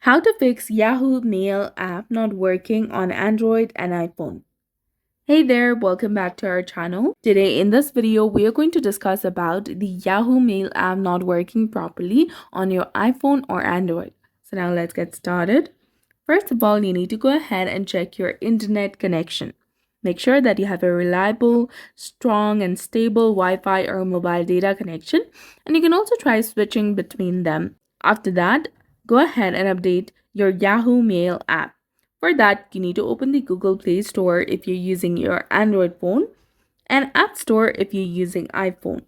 How to fix Yahoo Mail app not working on Android and iPhone. Hey there, welcome back to our channel. Today in this video, we are going to discuss about the Yahoo Mail app not working properly on your iPhone or Android. So now let's get started. First of all, you need to go ahead and check your internet connection. Make sure that you have a reliable, strong, and stable Wi-Fi or mobile data connection, and you can also try switching between them. After that, go ahead and update your Yahoo Mail app. For that, you need to open the Google Play Store if you're using your Android phone and App Store if you're using iPhone.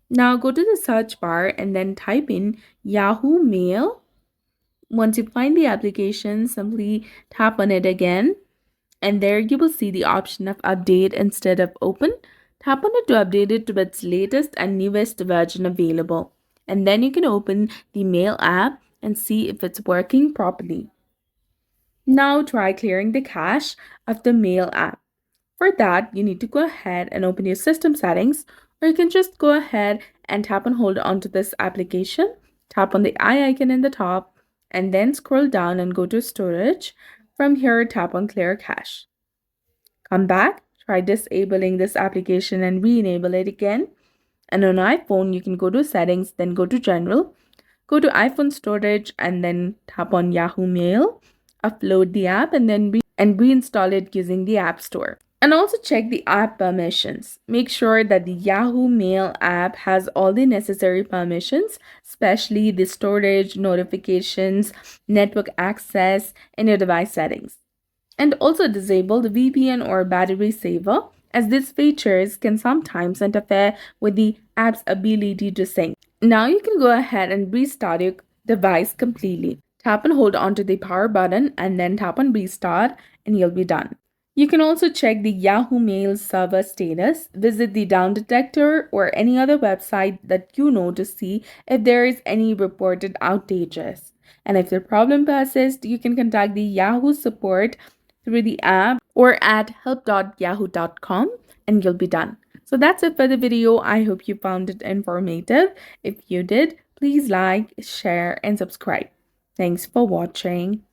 Now go to the search bar and then type in Yahoo Mail. Once you find the application, simply tap on it again, and there you will see the option of update instead of open. Tap on it to update it to its latest and newest version available. And then you can open the Mail app and see if it's working properly. Now try clearing the cache of the Mail app. For that, you need to go ahead and open your system settings, or you can just go ahead and tap and hold onto this application. Tap on the eye icon in the top, and then scroll down and go to storage. From here, tap on clear cache. Come back, try disabling this application and re-enable it again. And on iPhone, you can go to settings, then go to general, go to iPhone storage, and then tap on Yahoo Mail, upload the app, and then reinstall it using the App Store. And also check the app permissions. Make sure that the Yahoo Mail app has all the necessary permissions, especially the storage, notifications, network access, and your device settings. And also disable the VPN or battery saver, as these features can sometimes interfere with the app's ability to sync. Now you can go ahead and restart your device completely. Tap and hold onto the power button and then tap on restart and you'll be done. You can also check the Yahoo Mail server status, visit the down detector or any other website that you know to see if there is any reported outages. And if the problem persists, you can contact the Yahoo support through the app or at help.yahoo.com and you'll be done. So that's it for the video. I hope you found it informative. If you did, please like, share, and subscribe. Thanks for watching.